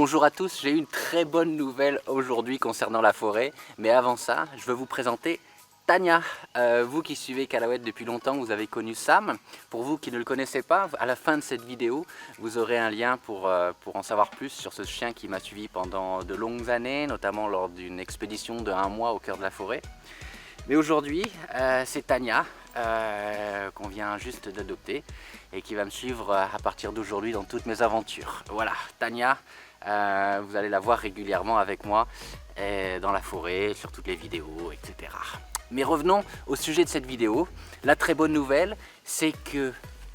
Bonjour à tous, j'ai une très bonne nouvelle aujourd'hui concernant la forêt. Mais avant ça, je veux vous présenter Tania. Vous qui suivez Calahuète depuis longtemps, vous avez connu Sam. Pour vous qui ne le connaissez pas, à la fin de cette vidéo, vous aurez un lien pour en savoir plus sur ce chien qui m'a suivi pendant de longues années, notamment lors d'une expédition de 1 mois au cœur de la forêt. Mais aujourd'hui, c'est Tania qu'on vient juste d'adopter et qui va me suivre à partir d'aujourd'hui dans toutes mes aventures. Voilà, Tania, vous allez la voir régulièrement avec moi dans la forêt, sur toutes les vidéos, etc. Mais revenons au sujet de cette vidéo. La très bonne nouvelle, c'est que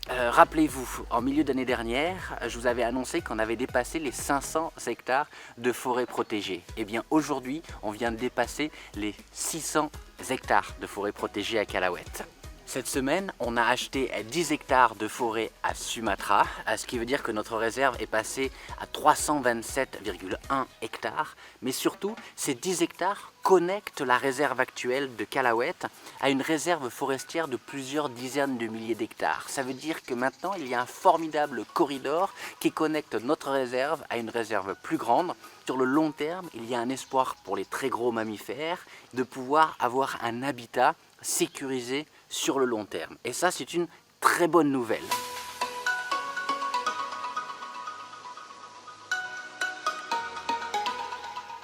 rappelez-vous, en milieu d'année dernière, je vous avais annoncé qu'on avait dépassé les 500 hectares de forêt protégée. Et bien aujourd'hui, on vient de dépasser les 600 hectares de forêt protégée à Calahuète. Cette semaine, on a acheté 10 hectares de forêt à Sumatra, ce qui veut dire que notre réserve est passée à 327,1 hectares. Mais surtout, ces 10 hectares connectent la réserve actuelle de Calahuète à une réserve forestière de plusieurs dizaines de milliers d'hectares. Ça veut dire que maintenant, il y a un formidable corridor qui connecte notre réserve à une réserve plus grande. Sur le long terme, il y a un espoir pour les très gros mammifères de pouvoir avoir un habitat sécurisé sur le long terme. Et ça, c'est une très bonne nouvelle.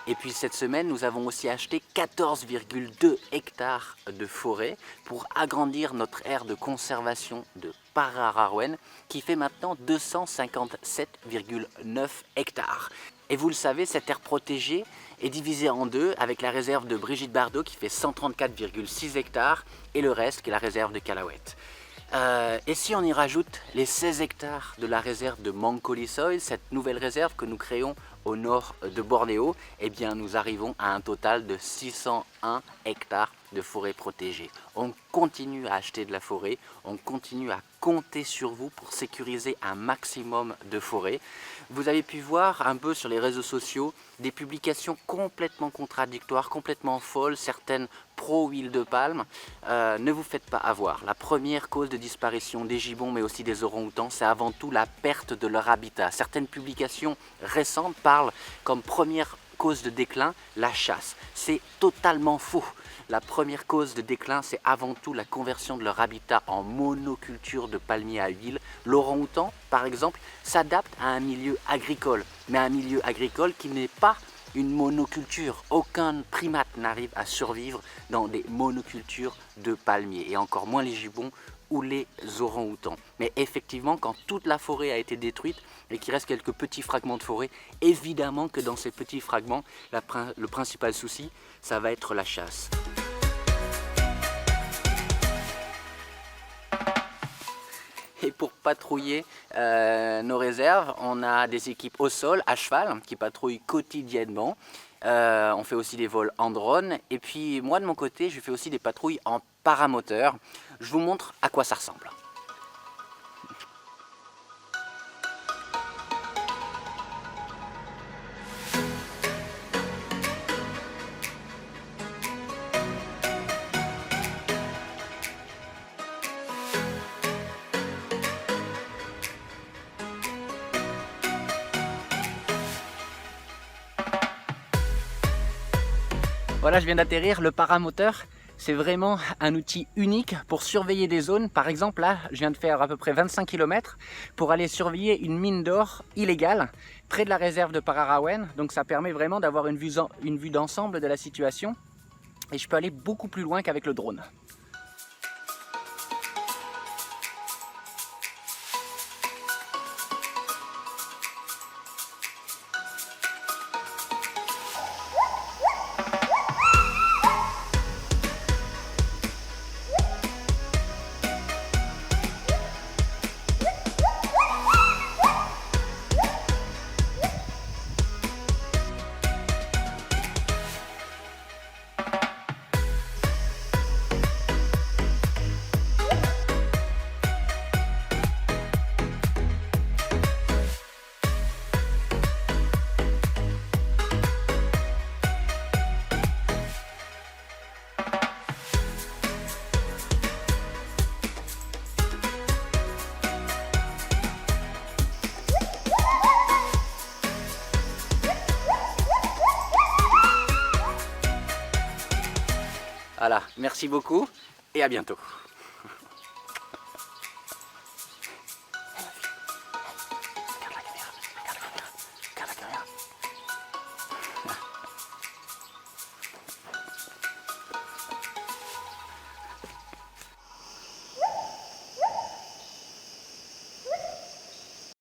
Et puis cette semaine, nous avons aussi acheté 14,2 hectares de forêt pour agrandir notre aire de conservation de Pararawen qui fait maintenant 257,9 hectares. Et vous le savez, cette aire protégée est divisée en deux avec la réserve de Brigitte Bardot qui fait 134,6 hectares et le reste qui est la réserve de Calahuète. Et si on y rajoute les 16 hectares de la réserve de Mangkolisoy, cette nouvelle réserve que nous créons au nord de Bornéo, eh bien nous arrivons à un total de 601 hectares de forêt protégée. On continue à acheter de la forêt, on continue à compter sur vous pour sécuriser un maximum de forêt. Vous avez pu voir un peu sur les réseaux sociaux des publications complètement contradictoires, complètement folles, certaines pro-huile de palme. Ne vous faites pas avoir. La première cause de disparition des gibbons mais aussi des orang-outans, c'est avant tout la perte de leur habitat. Certaines publications récentes parlent comme première cause de déclin la chasse. C'est totalement faux. La première cause de déclin, c'est avant tout la conversion de leur habitat en monoculture de palmiers à huile. L'orang-outan, par exemple, s'adapte à un milieu agricole, mais un milieu agricole qui n'est pas une monoculture. Aucun primate n'arrive à survivre dans des monocultures de palmiers, et encore moins les gibbons ou les orang-outans. Mais effectivement, quand toute la forêt a été détruite et qu'il reste quelques petits fragments de forêt, évidemment que dans ces petits fragments, le principal souci, ça va être la chasse. Et pour patrouiller nos réserves, on a des équipes au sol, à cheval, qui patrouillent quotidiennement. On fait aussi des vols en drone. Et puis moi de mon côté, je fais aussi des patrouilles en paramoteur. Je vous montre à quoi ça ressemble. Voilà, je viens d'atterrir. Le paramoteur, c'est vraiment un outil unique pour surveiller des zones. Par exemple, là, je viens de faire à peu près 25 km pour aller surveiller une mine d'or illégale près de la réserve de Pararawen. Donc ça permet vraiment d'avoir une vue d'ensemble de la situation. Et je peux aller beaucoup plus loin qu'avec le drone. Voilà, merci beaucoup et à bientôt.